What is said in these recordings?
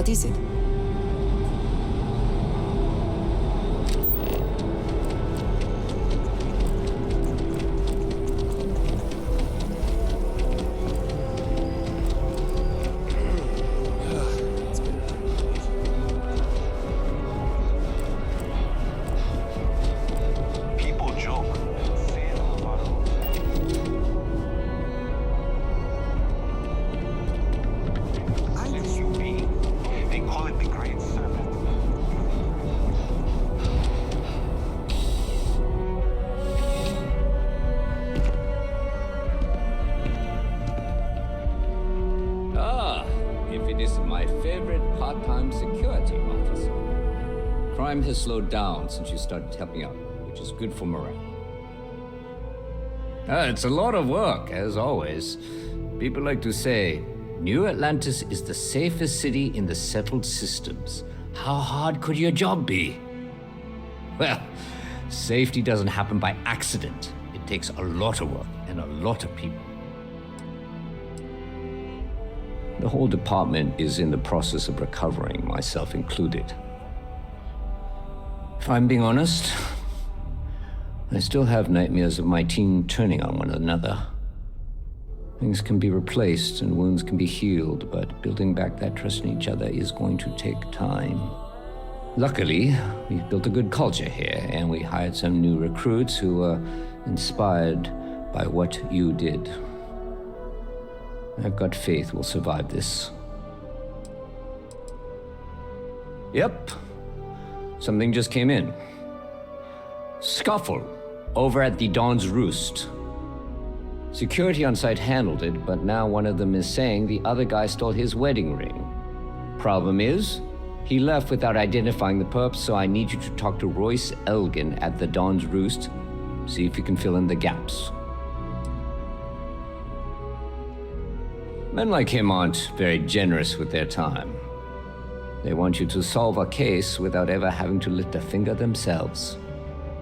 What is it? Crime has slowed down since you started helping out, which is good for morale. It's a lot of work, as always. People like to say, New Atlantis is the safest city in the settled systems. How hard could your job be? Well, safety doesn't happen by accident. It takes a lot of work and a lot of people. The whole department is in the process of recovering, myself included. If I'm being honest, I still have nightmares of my team turning on one another. Things can be replaced and wounds can be healed, but building back that trust in each other is going to take time. Luckily, we've built a good culture here, and we hired some new recruits who were inspired by what you did. I've got faith we'll survive this. Yep. Something just came in. Scuffle over at the Dawn's Roost. Security on site handled it, but now one of them is saying the other guy stole his wedding ring. Problem is, he left without identifying the perp, so I need you to talk to Royce Elgin at the Dawn's Roost. See if you can fill in the gaps. Men like him aren't very generous with their time. They want you to solve a case without ever having to lift a finger themselves.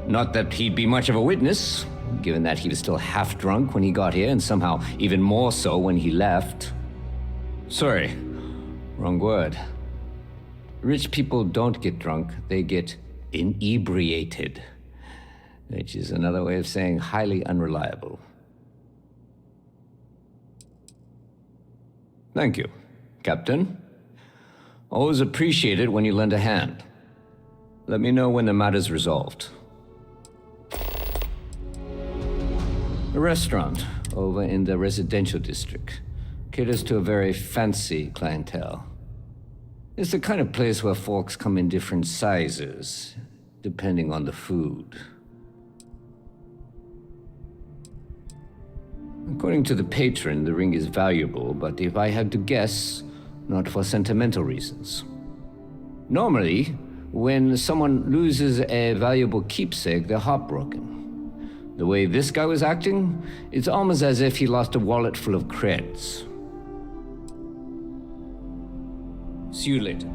Not that he'd be much of a witness, given that he was still half drunk when he got here and somehow even more so when he left. Sorry, wrong word. Rich people don't get drunk, they get inebriated, which is another way of saying highly unreliable. Thank you, Captain. Always appreciate it when you lend a hand. Let me know when the matter's resolved. A restaurant over in the residential district caters to a very fancy clientele. It's the kind of place where folks come in different sizes, depending on the food. According to the patron, the ring is valuable, but if I had to guess, not for sentimental reasons. Normally, when someone loses a valuable keepsake, they're heartbroken. The way this guy was acting, it's almost as if he lost a wallet full of creds. See you later.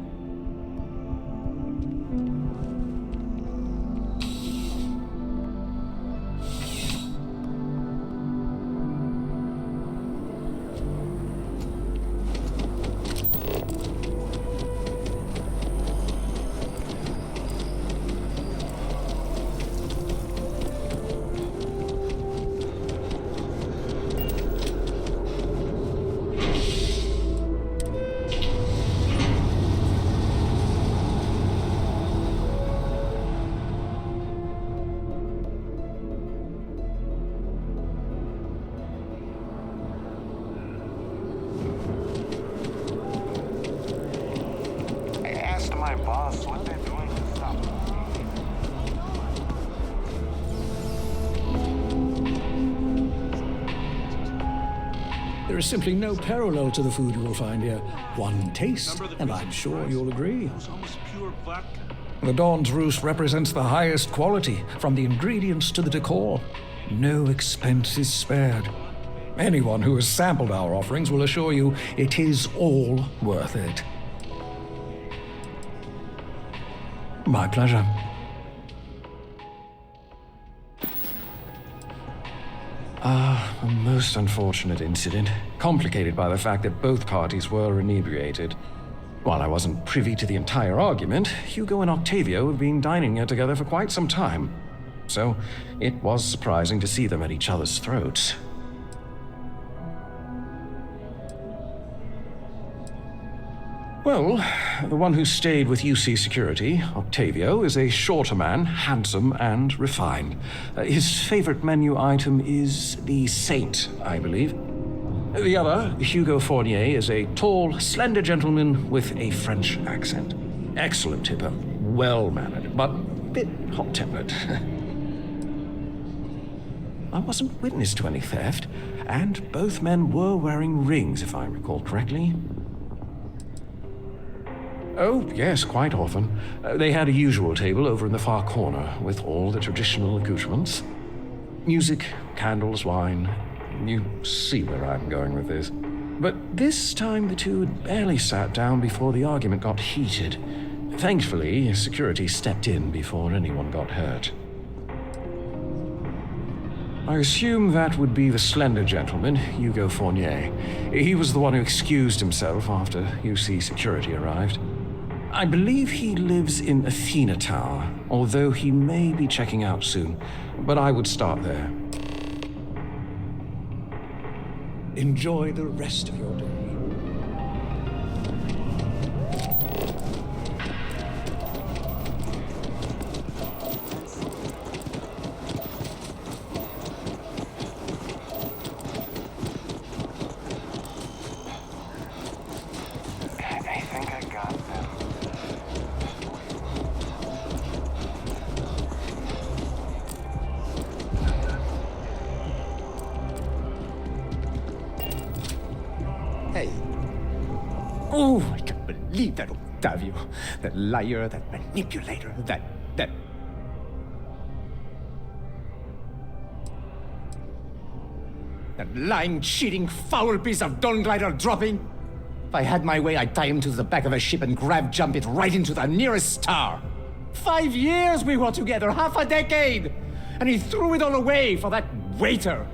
There is simply no parallel to the food you will find here. One taste, and I'm sure you'll agree. The Dawn's Roost represents the highest quality, from the ingredients to the decor. No expense is spared. Anyone who has sampled our offerings will assure you it is all worth it. My pleasure. A most unfortunate incident, complicated by the fact that both parties were inebriated. While I wasn't privy to the entire argument, Hugo and Octavio have been dining here together for quite some time. So it was surprising to see them at each other's throats. Well, the one who stayed with UC Security, Octavio, is a shorter man, handsome and refined. His favorite menu item is the Saint, I believe. The other, Hugo Fournier, is a tall, slender gentleman with a French accent. Excellent tipper, well-mannered, but a bit hot-tempered. I wasn't witness to any theft, and both men were wearing rings, if I recall correctly. Oh, yes, quite often. They had a usual table over in the far corner, with all the traditional accoutrements. Music, candles, wine. You see where I'm going with this. But this time the two had barely sat down before the argument got heated. Thankfully, security stepped in before anyone got hurt. I assume that would be the slender gentleman, Hugo Fournier. He was the one who excused himself after UC security arrived. I believe he lives in Athena Tower, although he may be checking out soon. But I would start there. Enjoy the rest of your day. I think I got them. Hey. Oh, I can't believe that Octavio. That liar, that manipulator, that... That lying, cheating, foul piece of Dawn Glider dropping. If I had my way, I'd tie him to the back of a ship and jump it right into the nearest star. 5 years we were together, half a decade! And he threw it all away for that waiter.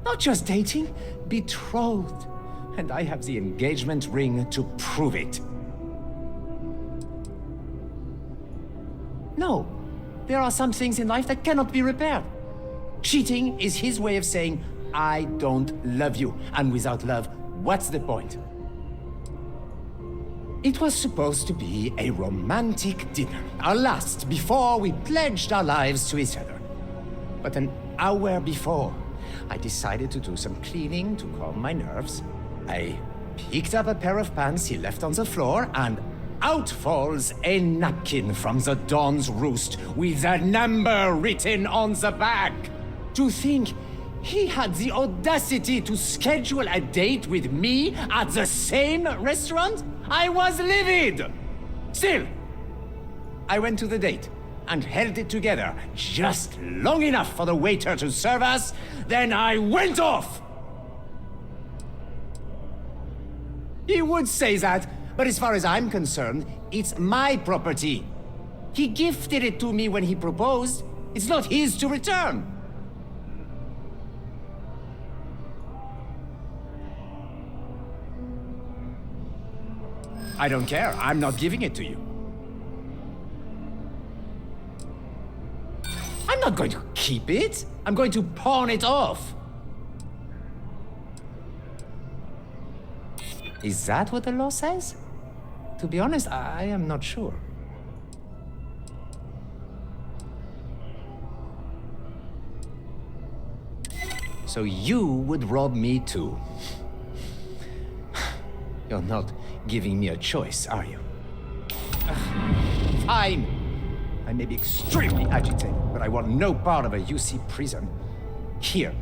Not just dating, betrothed. And I have the engagement ring to prove it. No, there are some things in life that cannot be repaired. Cheating is his way of saying, I don't love you. And without love, what's the point? It was supposed to be a romantic dinner, our last before we pledged our lives to each other. But an hour before, I decided to do some cleaning to calm my nerves. I picked up a pair of pants he left on the floor, and out falls a napkin from the Dawn's roost with a number written on the back. To think he had the audacity to schedule a date with me at the same restaurant? I was livid! Still, I went to the date and held it together just long enough for the waiter to serve us, then I went off! He would say that, but as far as I'm concerned, it's my property. He gifted it to me when he proposed. It's not his to return. I don't care. I'm not giving it to you. I'm not going to keep it. I'm going to pawn it off. Is that what the law says? To be honest, I am not sure. So you would rob me too. You're not giving me a choice, are you? Fine. I may be extremely agitated, but I want no part of a UC prison. Here.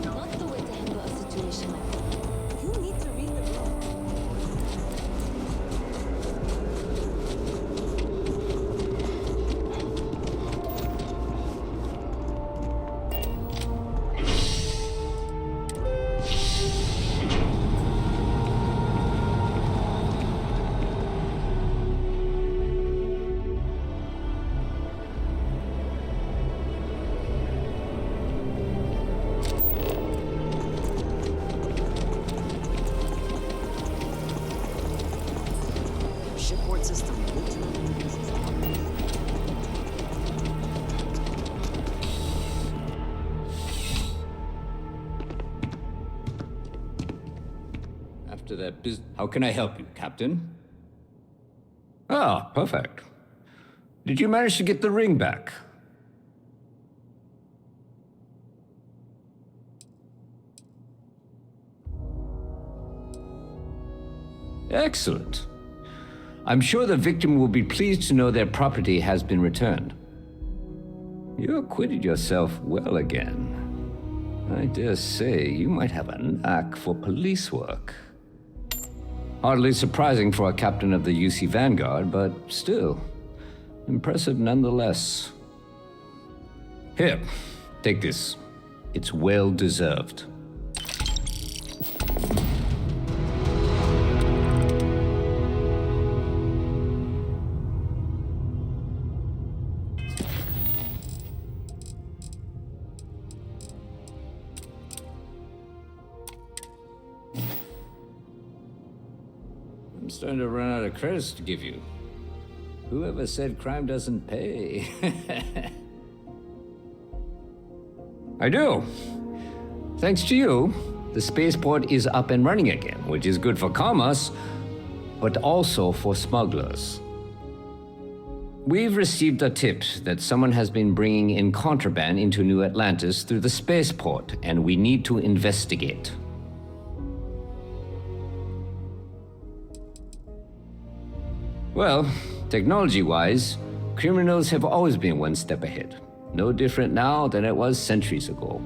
Not the way to handle a situation like that. You need to read the law. after that How can I help you, Captain? Ah, perfect. Did you manage to get the ring back? Excellent. I'm sure the victim will be pleased to know their property has been returned. You acquitted yourself well again. I dare say you might have a knack for police work. Hardly surprising for a captain of the UC Vanguard, but still, impressive nonetheless. Here, take this. It's well deserved. I'm starting to run out of credits to give you. Whoever said crime doesn't pay? I do. Thanks to you, the spaceport is up and running again, which is good for commerce, but also for smugglers. We've received a tip that someone has been bringing in contraband into New Atlantis through the spaceport, and we need to investigate. Well, technology-wise, criminals have always been one step ahead. No different now than it was centuries ago.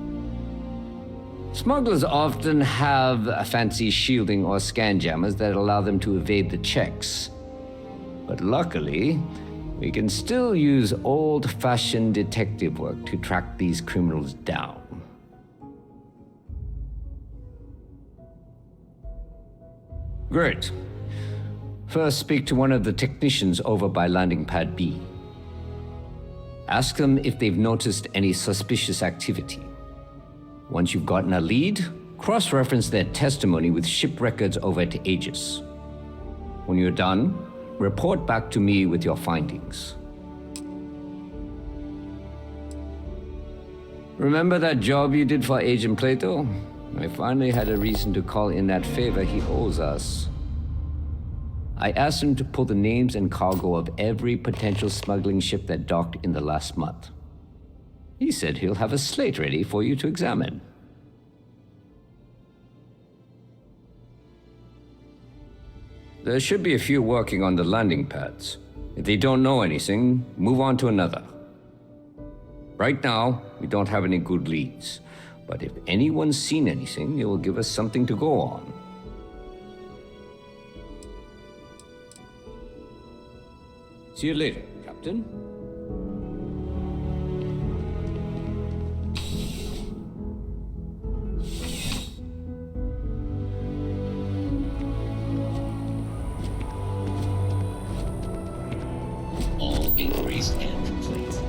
Smugglers often have a fancy shielding or scan jammers that allow them to evade the checks. But luckily, we can still use old-fashioned detective work to track these criminals down. Great. First, speak to one of the technicians over by Landing Pad B. Ask them if they've noticed any suspicious activity. Once you've gotten a lead, cross-reference their testimony with ship records over at Aegis. When you're done, report back to me with your findings. Remember that job you did for Agent Plato? I finally had a reason to call in that favor he owes us. I asked him to pull the names and cargo of every potential smuggling ship that docked in the last month. He said he'll have a slate ready for you to examine. There should be a few working on the landing pads. If they don't know anything, move on to another. Right now, we don't have any good leads, but if anyone's seen anything, it will give us something to go on. See you later, Captain. All inquiries and complaints.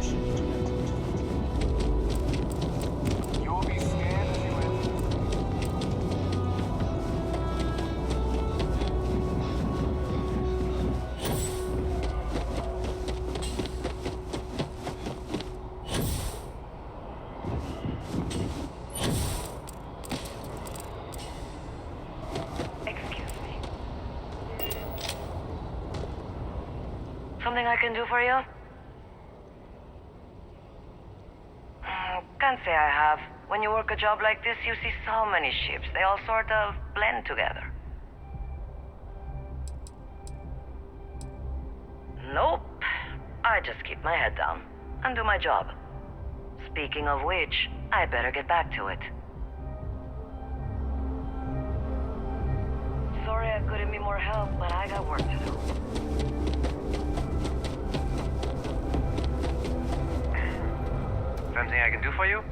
You'll be scanned as you enter. Excuse me. Something I can do for you? Can't say I have. When you work a job like this, you see so many ships. They all sort of blend together. Nope. I just keep my head down and do my job. Speaking of which, I better get back to it. Sorry I couldn't be more help, but I got work to do. Something I can do for you?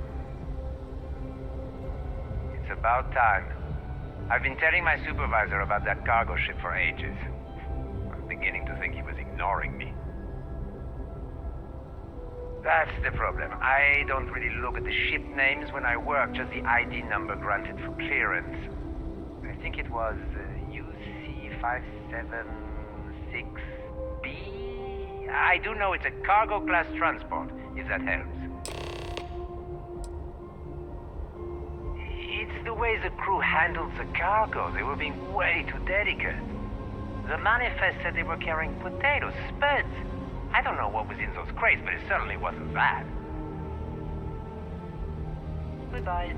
It's about time. I've been telling my supervisor about that cargo ship for ages. I'm beginning to think he was ignoring me. That's the problem. I don't really look at the ship names when I work, just the ID number granted for clearance. I think it was UC576B. I do know it's a cargo class transport, if that helps. It's the way the crew handled the cargo, they were being way too delicate. The manifest said they were carrying potatoes, spuds. I don't know what was in those crates, but it certainly wasn't that. Goodbye.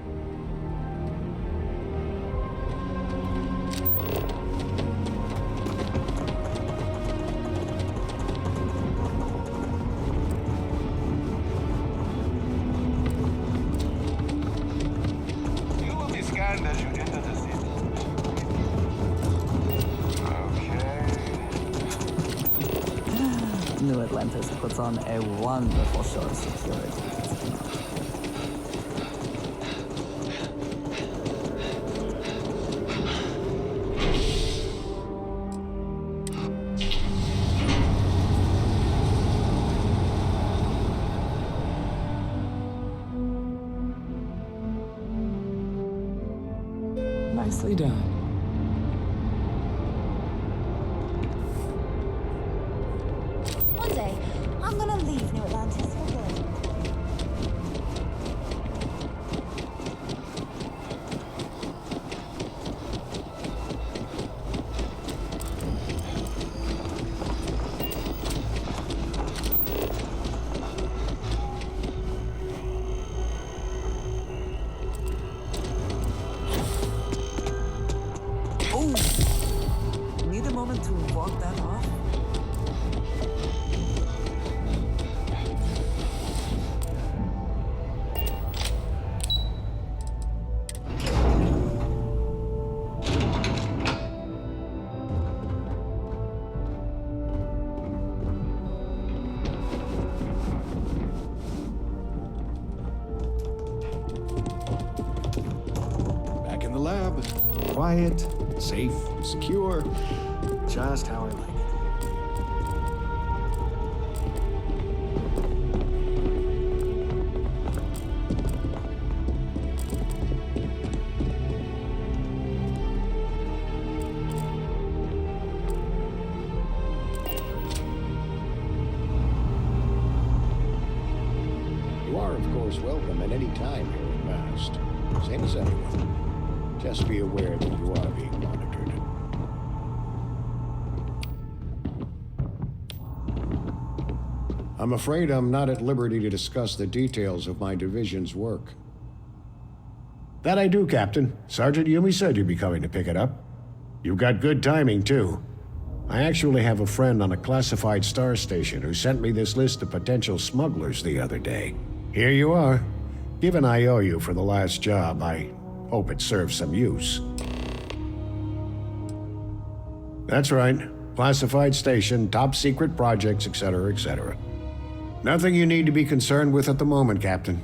You will be scanned as you enter the city. New Atlantis puts on a wonderful show of security. Nicely done. One day, I'm gonna leave New Atlantis for good. Need a moment to walk that off? Back in the lab. Quiet, safe, secure. Just how I like it. You are, of course, welcome at any time here in Mast. Same as anyone. Just be aware that you are being monitored. I'm afraid I'm not at liberty to discuss the details of my division's work. That I do, Captain. Sergeant Yumi said you'd be coming to pick it up. You've got good timing, too. I actually have a friend on a classified star station who sent me this list of potential smugglers the other day. Here you are. Given I owe you for the last job, I hope it serves some use. That's right. Classified station, top secret projects, etc., etc. Nothing you need to be concerned with at the moment, Captain.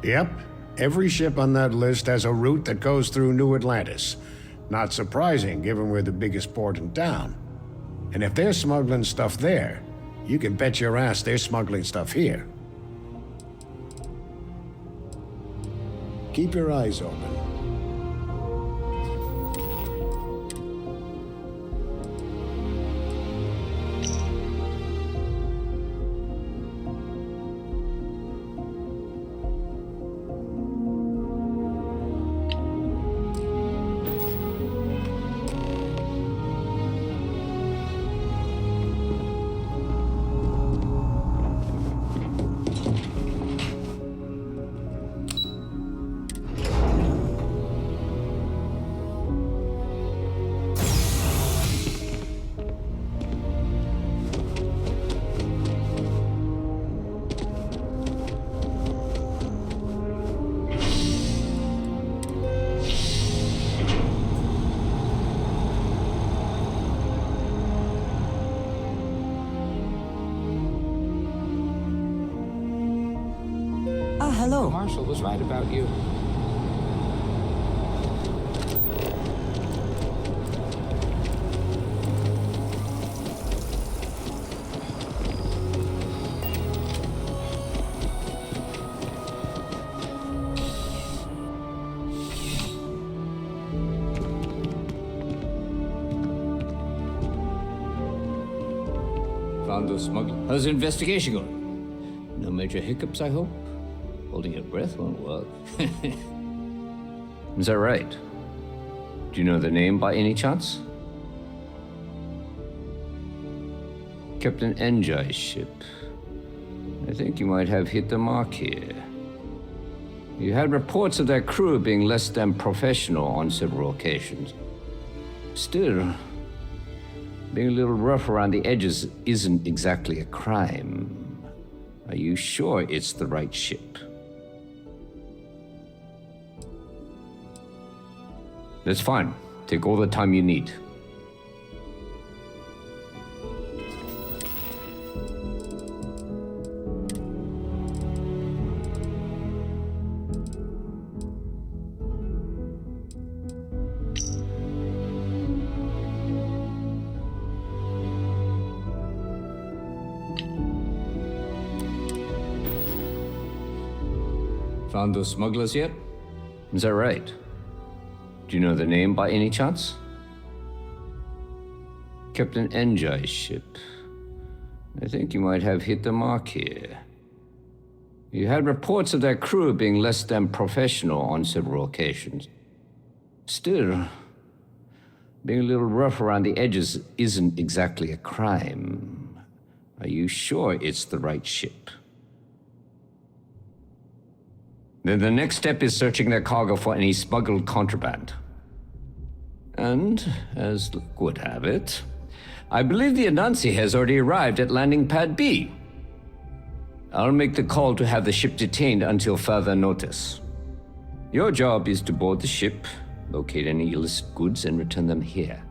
Yep. Every ship on that list has a route that goes through New Atlantis. Not surprising, given we're the biggest port in town. And if they're smuggling stuff there, you can bet your ass they're smuggling stuff here. Keep your eyes open. Hello. Marshall was right about you. Found those smugglers. How's the investigation going? No major hiccups, I hope? Holding your breath won't work. Is that right? Do you know the name by any chance? Captain Enjoy's ship. I think you might have hit the mark here. You had reports of their crew being less than professional on several occasions. Still, being a little rough around the edges isn't exactly a crime. Are you sure it's the right ship? That's fine. Take all the time you need. Found those smugglers yet? Is that right? Do you know the name by any chance? Captain Enjoy's ship. I think you might have hit the mark here. You had reports of their crew being less than professional on several occasions. Still, being a little rough around the edges isn't exactly a crime. Are you sure it's the right ship? Then the next step is searching their cargo for any smuggled contraband. And, as luck would have it, I believe the Anansi has already arrived at landing pad B. I'll make the call to have the ship detained until further notice. Your job is to board the ship, locate any illicit goods, and return them here.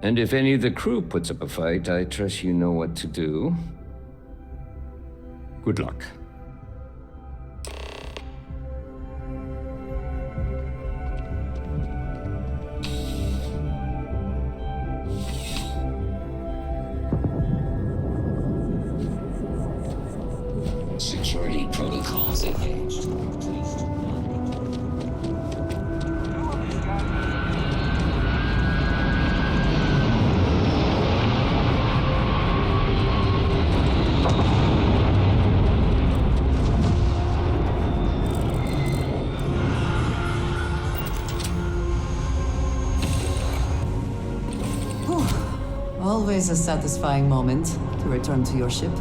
And if any of the crew puts up a fight, I trust you know what to do. Good luck. Security protocols engaged. Always a satisfying moment to return to your ship.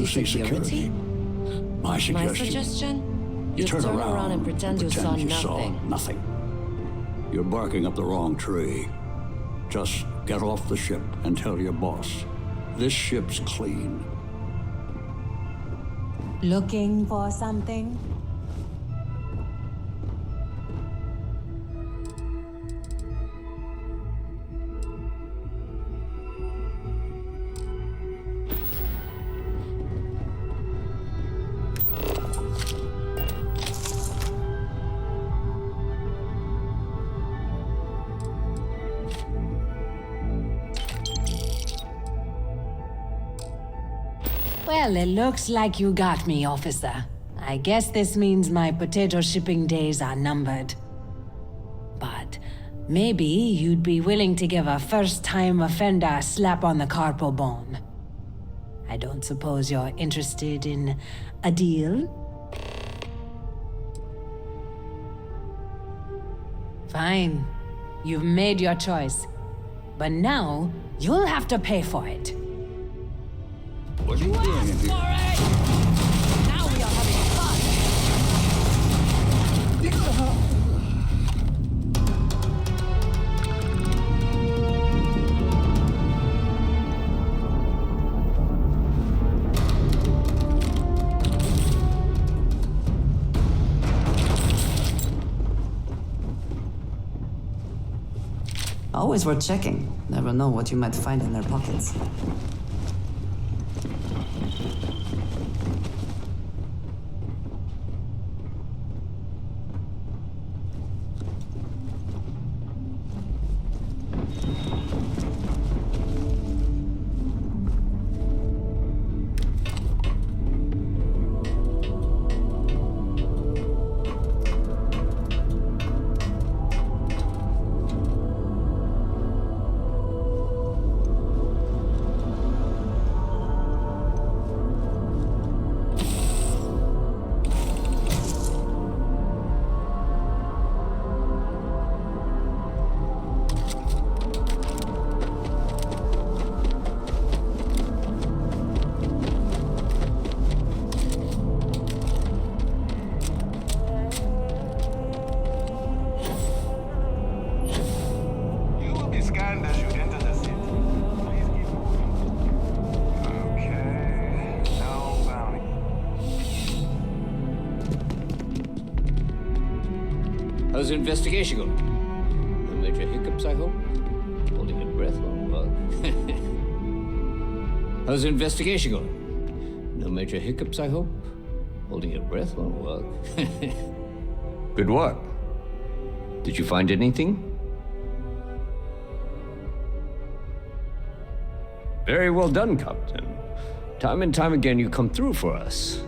Security? My suggestion? You turn around and pretend you saw nothing. You're barking up the wrong tree. Just get off the ship and tell your boss. This ship's clean. Looking for something? Well, it looks like you got me, officer. I guess this means my potato shipping days are numbered. But maybe you'd be willing to give a first-time offender a slap on the carpal bone. I don't suppose you're interested in a deal? Fine. You've made your choice. But now, you'll have to pay for it. What are you doing in here? Now we are having fun! always worth checking. Never know what you might find in their pockets. How's the investigation going? No major hiccups, I hope? Holding your breath won't work. How's the investigation going? No major hiccups, I hope? Holding your breath won't work. Good work. Did you find anything? Very well done, Captain. Time and time again you come through for us.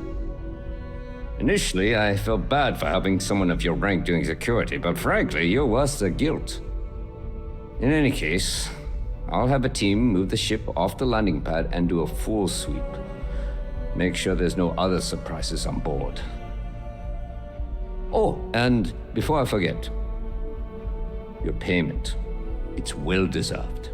Initially, I felt bad for helping someone of your rank doing security, but frankly, you're worse than guilt. In any case, I'll have a team move the ship off the landing pad and do a full sweep. Make sure there's no other surprises on board. Oh, and before I forget, your payment. It's well deserved.